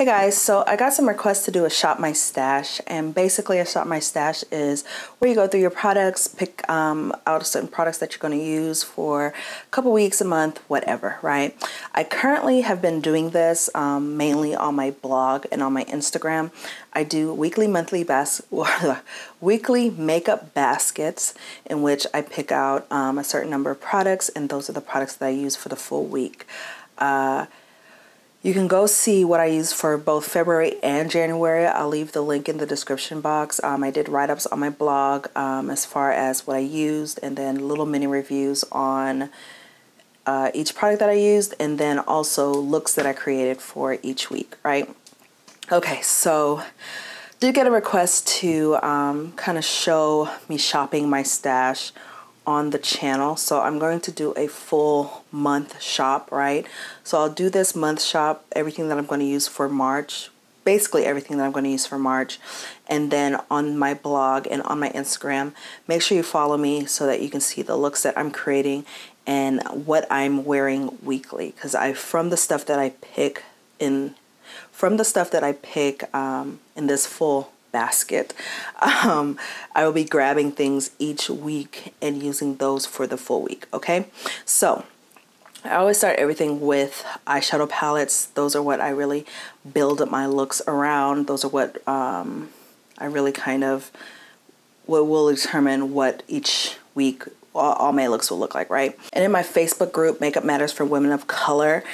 Hey guys, so I got some requests to do a shop my stash, and basically a shop my stash is where you go through your products, pick out certain products that you're going to use for a couple weeks, a month, whatever, right? I currently have been doing this mainly on my blog and on my Instagram. I do weekly, monthly weekly makeup baskets in which I pick out a certain number of products, and those are the products that I use for the full week. You can go see what I use for both February and January. I'll leave the link in the description box. I did write-ups on my blog as far as what I used, and then little mini reviews on each product that I used, and then also looks that I created for each week, right? Okay, so did get a request to kind of show me shopping my stash on the channel. So I'm going to do a full month shop, right? So I'll do this month shop, everything that I'm going to use for March, basically everything that I'm going to use for March. And then on my blog and on my Instagram, make sure you follow me so that you can see the looks that I'm creating and what I'm wearing weekly. Because from the stuff that I pick in this full basket, I will be grabbing things each week and using those for the full week. Okay, so I always start everything with eyeshadow palettes. Those are what I really build up my looks around. Those are what I really kind of what will determine what each week all my looks will look like, right? And in my Facebook group, Makeup Matters for Women of Color,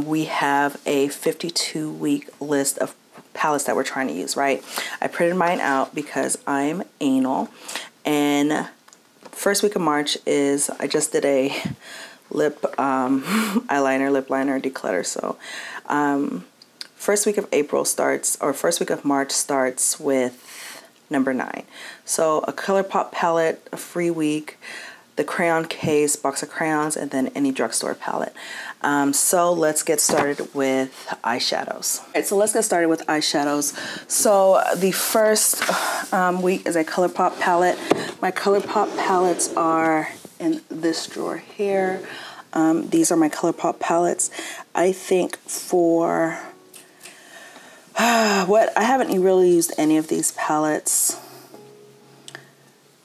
we have a 52-week list of palettes that we're trying to use, right? I printed mine out because I'm anal, and first week of March is, I just did a lip eyeliner, lip liner declutter. So first week of April starts, or first week of March starts with number 9. So a Colourpop palette, a free week, the crayon case, box of crayons, and then any drugstore palette. So let's get started with eyeshadows. All right, so let's get started with eyeshadows. So the first week is a Colourpop palette. My Colourpop palettes are in this drawer here. These are my Colourpop palettes. I think for I haven't really used any of these palettes,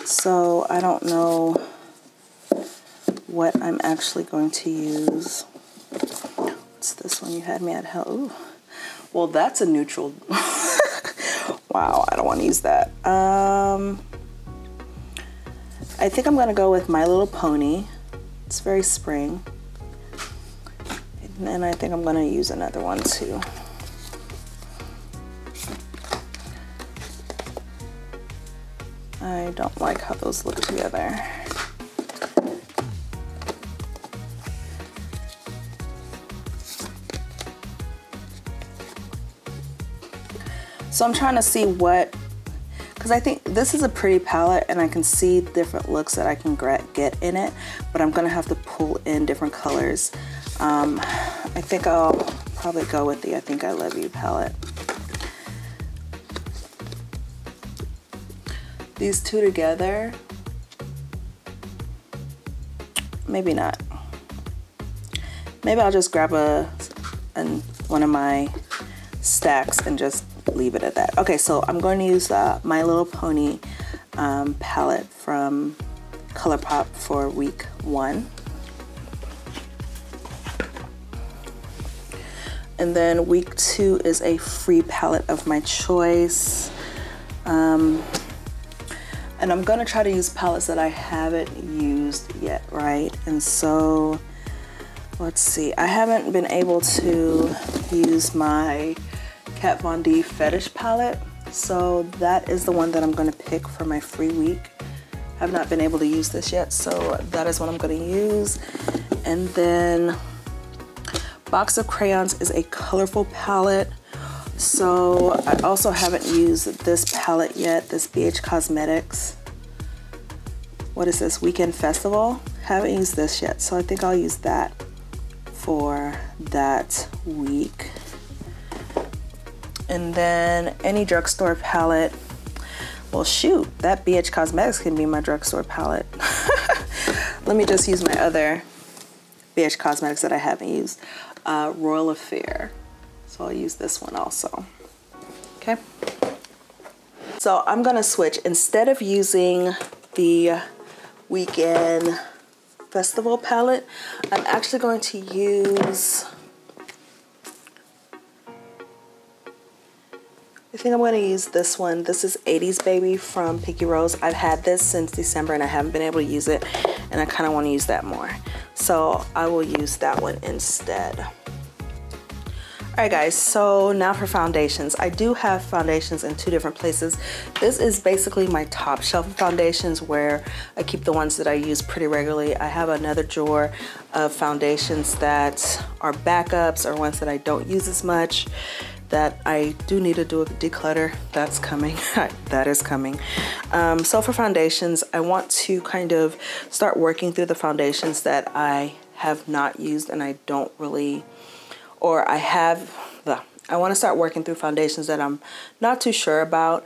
so I don't know what I'm actually going to use. What's this one? You had me at hell. Ooh. Well, that's a neutral. Wow, I don't want to use that. I think I'm going to go with My Little Pony. It's very spring. And then I think I'm going to use another one too. I don't like how those look together. So I'm trying to see what, because I think this is a pretty palette and I can see different looks that I can get in it, but I'm going to have to pull in different colors. I think I'll probably go with the I Think I Love You palette. These two together, maybe not. Maybe I'll just grab one of my stacks and just leave it at that. Okay, so I'm going to use My Little Pony palette from Colourpop for week 1. And then week 2 is a free palette of my choice. And I'm gonna try to use palettes that I haven't used yet, right? And so, let's see. I haven't been able to use my Kat Von D Fetish palette, so that is the one that I'm going to pick for my free week. I've not been able to use this yet, so that is what I'm going to use. And then box of crayons is a colorful palette. So I also haven't used this palette yet, this BH Cosmetics. What is this, Weekend Festival? Haven't used this yet, so I think I'll use that for that week. And then any drugstore palette. Well, shoot, that BH Cosmetics can be my drugstore palette. Let me just use my other BH Cosmetics that I haven't used. Royal Affair. So I'll use this one also. Okay. So I'm gonna switch. Instead of using the Weekend Festival palette, I'm actually going to use, I think I'm going to use this one. This is 80s Baby from Pinky Rose. I've had this since December and I haven't been able to use it, and I kind of want to use that more. So I will use that one instead. Alright guys, so now for foundations. I do have foundations in 2 different places. This is basically my top shelf of foundations where I keep the ones that I use pretty regularly. I have another drawer of foundations that are backups or ones that I don't use as much that I do need to do a declutter. That's coming. That is coming. So for foundations, I want to kind of start working through the foundations that I have not used and I don't really, or I want to start working through foundations that I'm not too sure about,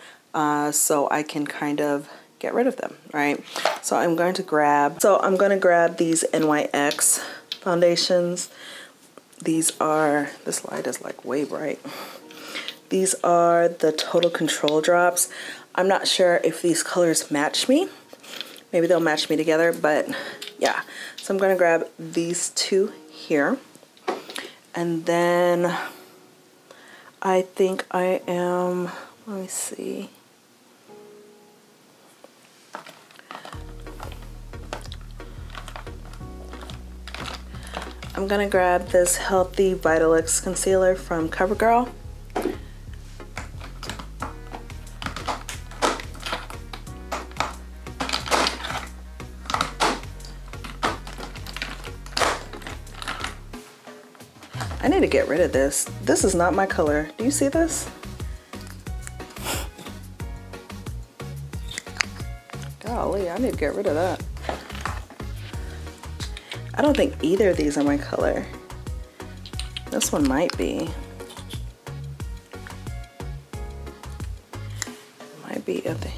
so I can kind of get rid of them, right? So I'm going to grab these NYX foundations. These are, this light is like way bright. These are the Total Control drops. I'm not sure if these colors match me. Maybe they'll match me together, but yeah. So I'm gonna grab these 2 here. And then I think I am, let me see. I'm gonna grab this Healthy Vitalix concealer from CoverGirl. I need to get rid of this. This is not my color. Do you see this? Golly, I need to get rid of that. I don't think either of these are my color. This one might be. Might be a thing.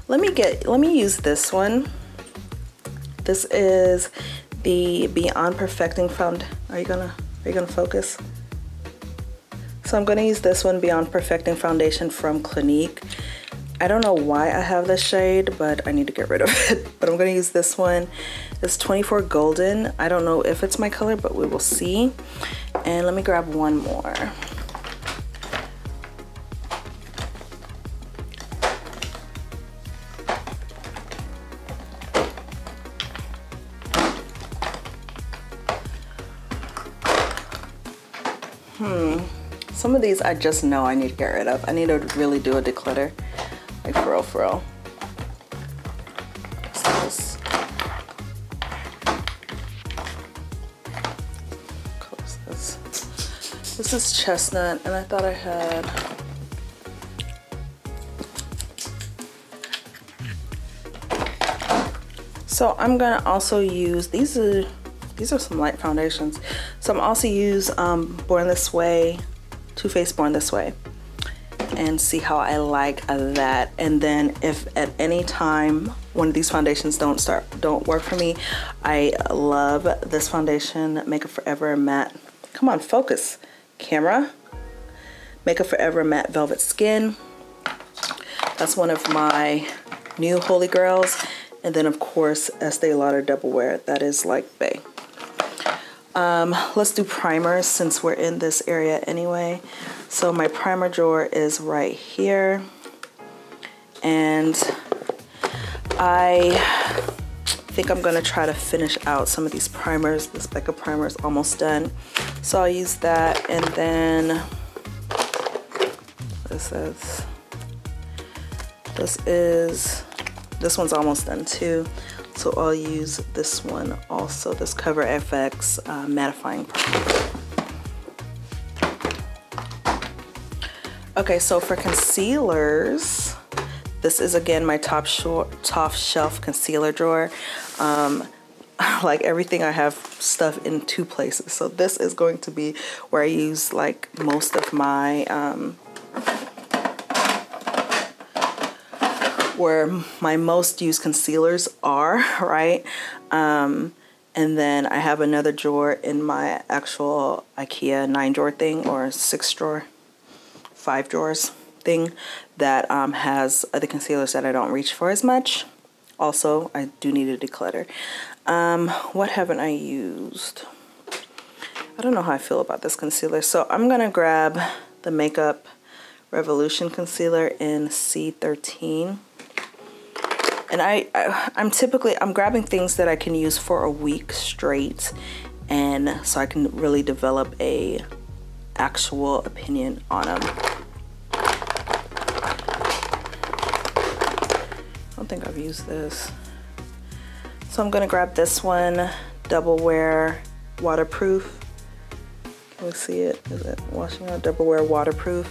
Let me use this one. This is the Beyond Perfecting Are you gonna focus? So I'm gonna use this one, Beyond Perfecting Foundation from Clinique. I don't know why I have this shade, but I need to get rid of it. But I'm gonna use this one. It's 24 Golden. I don't know if it's my color, but we will see. And let me grab one more. Some of these I just know I need to get rid of. I need to really do a declutter. Like for real, for real. Close this. This is Chestnut, and I thought I had. So I'm gonna also use these are some light foundations. So I'm also use Born This Way, Too Faced Born This Way, and see how I like that. And then if at any time one of these foundations don't work for me, I love this foundation, Makeup Forever Matte. Come on, focus, camera. Makeup Forever Matte Velvet Skin. That's one of my new holy grails. And then of course Estee Lauder Double Wear. That is like bae. Let's do primers since we're in this area anyway. So my primer drawer is right here. And I think I'm gonna try to finish out some of these primers. This Becca primer is almost done. So I'll use that, and then this one's almost done too. So I'll use this one also, this Cover FX mattifying primer. Okay, so for concealers, this is again my top shelf concealer drawer. Like everything, I have stuff in 2 places. So this is going to be where I use like most of my where my most used concealers are, right? And And then I have another drawer in my actual IKEA 9-drawer thing, or 6-drawer, 5 drawers thing, that has other concealers that I don't reach for as much. Also, I do need to declutter. What haven't I used? I don't know how I feel about this concealer. So I'm gonna grab the Makeup Revolution concealer in C13. And I'm grabbing things that I can use for a week straight, and so I can really develop a actual opinion on them. I don't think I've used this. So I'm gonna grab this one, Double Wear Waterproof. Can we see it? Is it washing out? Double Wear Waterproof.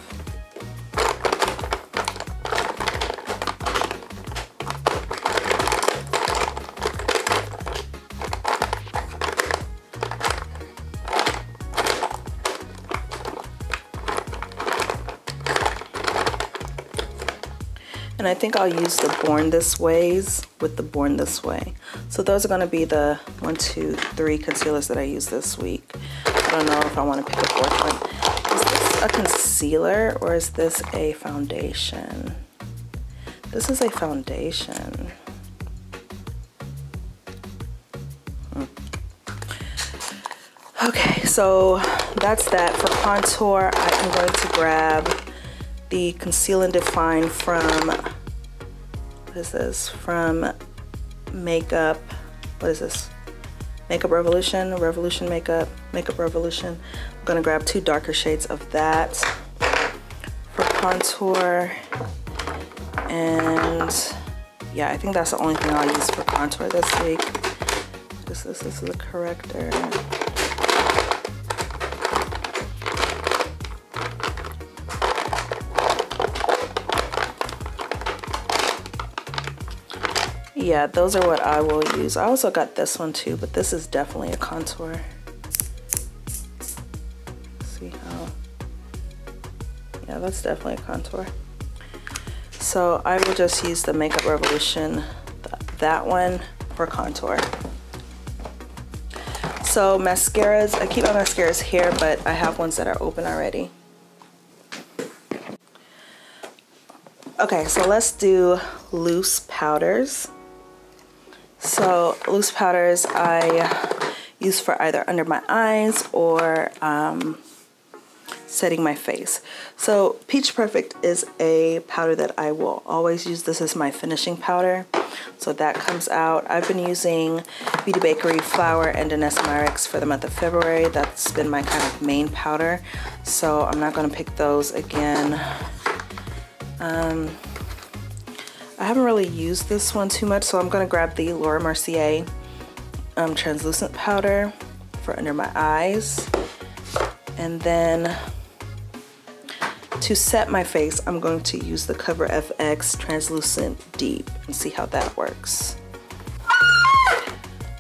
And I think I'll use the Born This Ways with the Born This Way. So those are gonna be the 1, 2, 3 concealers that I use this week. I don't know if I wanna pick a 4th one. Is this a concealer or is this a foundation? This is a foundation. Okay, so that's that. For contour, I am going to grab the Conceal and Define from, what is this? From Makeup, what is this? Makeup Revolution, Revolution Makeup, Makeup Revolution. I'm gonna grab 2 darker shades of that for contour. And yeah, I think that's the only thing I'll use for contour this week. This is the corrector. Yeah, those are what I will use. I also got this one too, but this is definitely a contour. See how? Yeah, that's definitely a contour. So I will just use the Makeup Revolution, that one, for contour. So mascaras, I keep my mascaras here, but I have ones that are open already. Okay, so let's do loose powders. So loose powders I use for either under my eyes or setting my face. So Peach Perfect is a powder that I will always use. This is my finishing powder. So that comes out. I've been using Beauty Bakery Flour and Denesse for the month of February. That's been my kind of main powder. So I'm not gonna pick those again. I haven't really used this one too much, so I'm gonna grab the Laura Mercier translucent powder for under my eyes. And then to set my face, I'm going to use the Cover FX Translucent Deep and see how that works.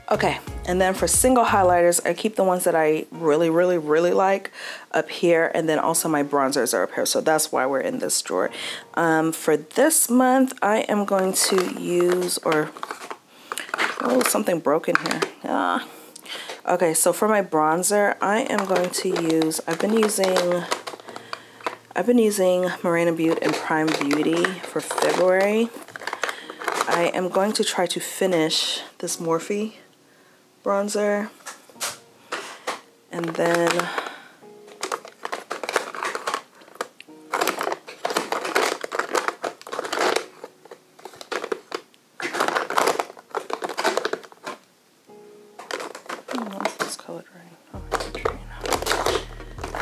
Okay, and then for single highlighters, I keep the ones that I really like up here, and then also my bronzers are up here, so that's why we're in this drawer. For this month, I am going to use, oh, something broke in here. Okay, so for my bronzer, I am going to use, I've been using Morena Beauty and Prime Beauty for February. I am going to try to finish this Morphe bronzer, and then it's colored right. Oh,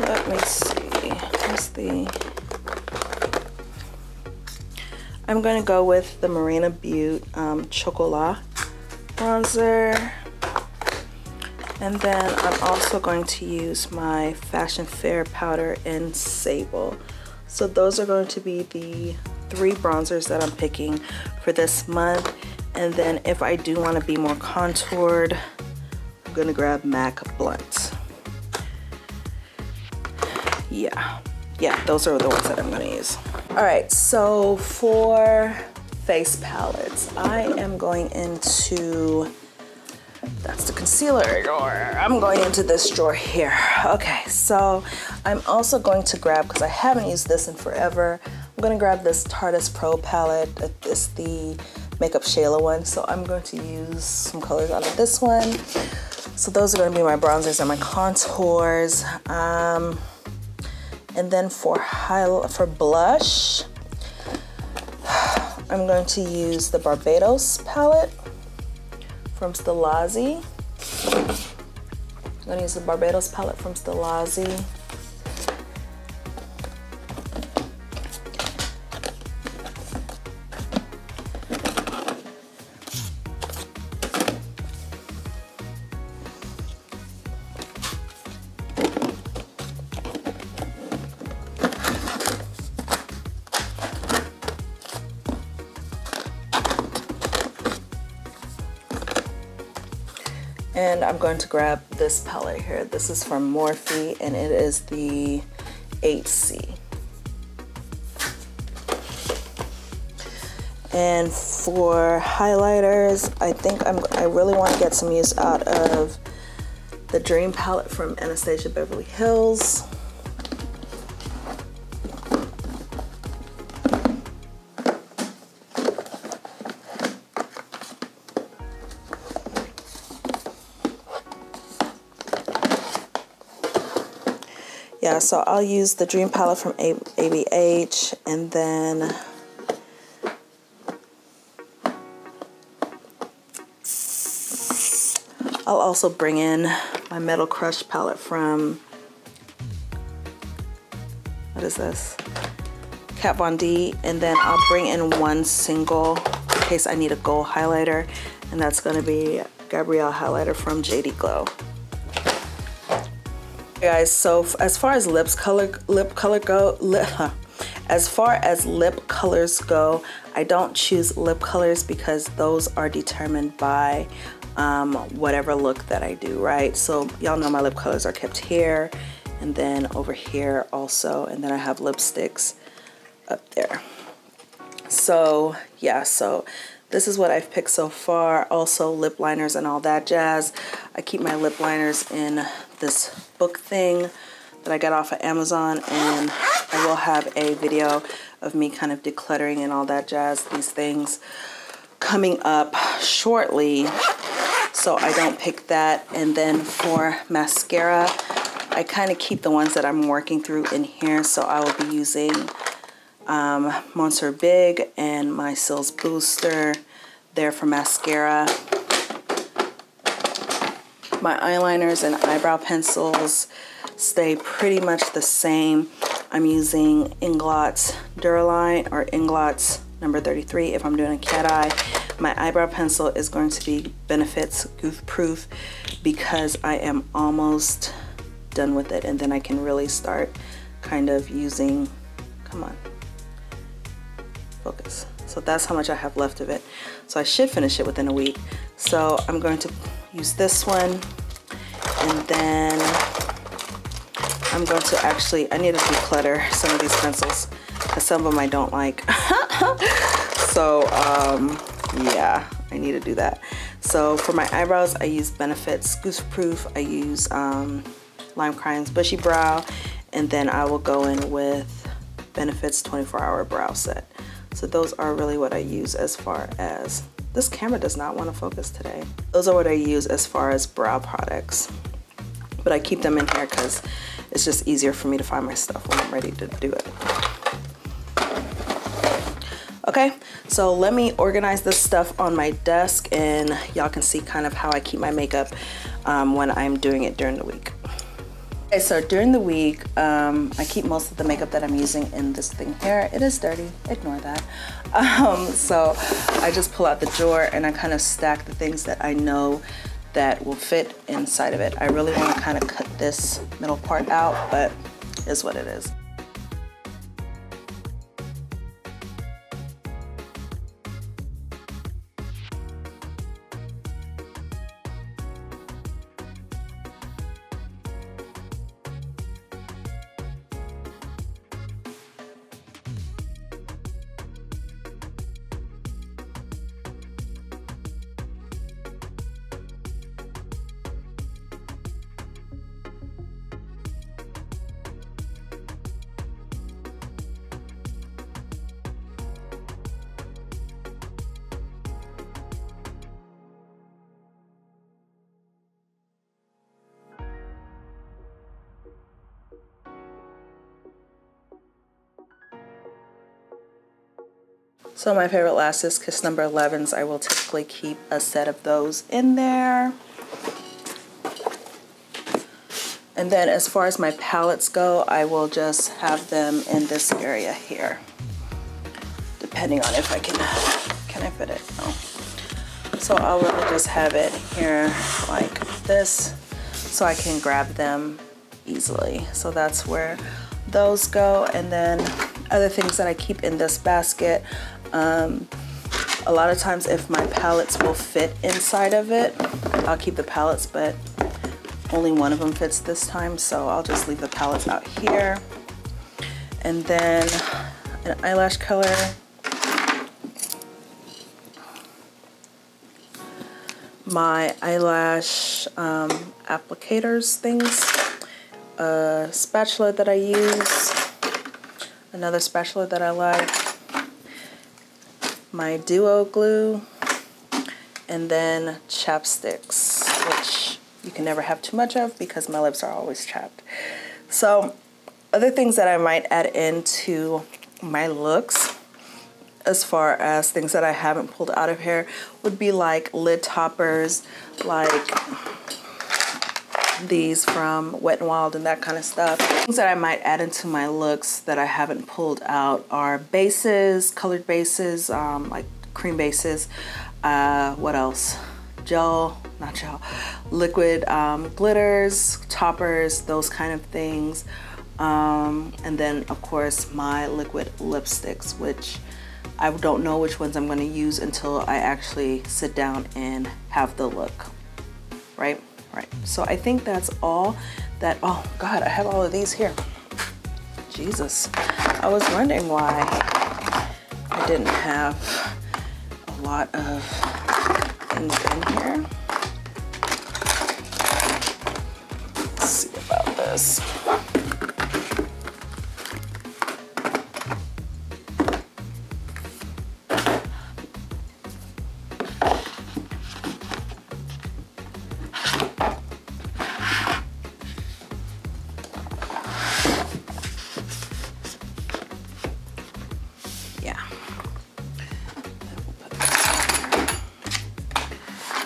let me see. What's the? I'm going to go with the Morena Beauty Chocolat bronzer. And then I'm also going to use my Fashion Fair powder in Sable. So those are going to be the 3 bronzers that I'm picking for this month. And then if I do want to be more contoured, I'm going to grab MAC Blunt. Yeah, those are the ones that I'm going to use. All right, so for face palettes, I am going into That's the concealer drawer. I'm going into this drawer here. Okay, so I'm also going to grab, because I haven't used this in forever, I'm going to grab this Tartist Pro palette. It's the Makeup Shayla one. So I'm going to use some colors out of this one. So those are going to be my bronzers and my contours. And then for blush, I'm going to use the Barbados palette from Stilazzi. I'm going to use the Barbados palette from Stilazzi. And I'm going to grab this palette here. This is from Morphe and it is the 8C. And for highlighters, I think I really want to get some use out of the Dream palette from Anastasia Beverly Hills. Yeah, so I'll use the Dream palette from ABH, and then I'll also bring in my Metal Crush palette from, what is this? Kat Von D, and then I'll bring in one single in case I need a gold highlighter, and that's gonna be Gabrielle highlighter from JD Glow. Guys, so as far as lip colors go, I don't choose lip colors because those are determined by whatever look that I do, right? So y'all know my lip colors are kept here and then over here also, and then I have lipsticks up there. So yeah, so this is what I've picked so far. Also lip liners and all that jazz. I keep my lip liners in this book thing that I got off of Amazon, and I will have a video of me kind of decluttering and all that jazz, these things, coming up shortly, so I don't pick that. And then for mascara, I kind of keep the ones that I'm working through in here, so I will be using Monsieur Big and my Cils Booster there for mascara. My eyeliners and eyebrow pencils stay pretty much the same. I'm using Inglots Duraline or Inglots number 33 if I'm doing a cat eye. My eyebrow pencil is going to be Benefits Goof Proof because I am almost done with it, and then I can really start kind of using, come on, focus. So that's how much I have left of it. So I should finish it within a week. So I'm going to use this one, and then I'm going to actually, I need to declutter some of these pencils because some of them I don't like. So yeah, I need to do that. So for my eyebrows, I use Benefits Goof Proof. I use Lime Crime's Bushy Brow, and then I will go in with Benefits 24-Hour Brow Set. So those are really what I use as far as, this camera does not want to focus today. Those are what I use as far as brow products. But I keep them in here because it's just easier for me to find my stuff when I'm ready to do it. Okay, so let me organize this stuff on my desk and y'all can see kind of how I keep my makeup when I'm doing it during the week. Okay, so during the week, I keep most of the makeup that I'm using in this thing here. It is dirty, ignore that. So I just pull out the drawer and I kind of stack the things that I know that will fit inside of it. I really want to kind of cut this middle part out, but it's what it is. So my favorite lashes, Kiss number 11s, I will typically keep a set of those in there. And then as far as my palettes go, I will just have them in this area here, depending on if I can I fit it? No. So I'll really just have it here like this so I can grab them easily. So that's where those go. And then other things that I keep in this basket, a lot of times if my palettes will fit inside of it, I'll keep the palettes, but only one of them fits this time, so I'll just leave the palettes out here. And then an eyelash color. My eyelash applicators things. A spatula that I use. Another spatula that I like. My duo glue. And then chapsticks, which you can never have too much of because my lips are always chapped. So other things that I might add into my looks as far as things that I haven't pulled out of here would be like lid toppers, like these from Wet n Wild and that kind of stuff. Things that I might add into my looks that I haven't pulled out are bases, colored bases, like cream bases. What else? Liquid glitters, toppers, those kind of things. And then of course my liquid lipsticks, which I don't know which ones I'm going to use until I actually sit down and have the look. Right? So I think that's all that, oh God, I have all of these here. Jesus. I was wondering why I didn't have a lot of things in here. Let's see about this.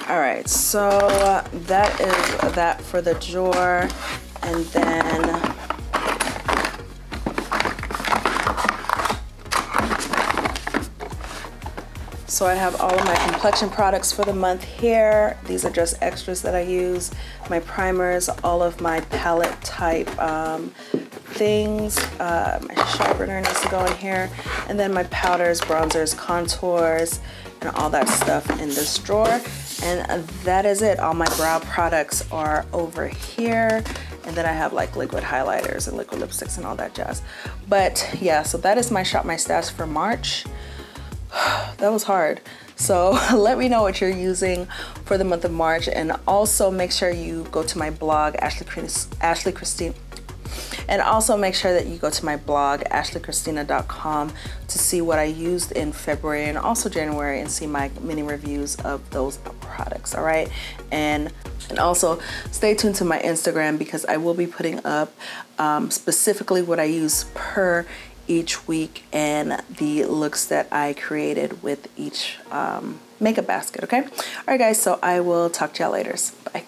Alright, so that is that for the drawer. And then so I have all of my complexion products for the month here. These are just extras that I use. My primers, all of my palette type things. My sharpener needs to go in here. And then my powders, bronzers, contours, and all that stuff in this drawer. And that is it. All my brow products are over here. And then I have like liquid highlighters and liquid lipsticks and all that jazz. But yeah, so that is my Shop My Stash for March. That was hard. So let me know what you're using for the month of March. And also make sure you go to my blog, Ashley Kristena. And also make sure that you go to my blog, ashleykristena.com, to see what I used in February and also January and see my mini reviews of those products, all right? And also stay tuned to my Instagram because I will be putting up specifically what I use per each week and the looks that I created with each makeup basket, okay? All right, guys, so I will talk to y'all later. Bye.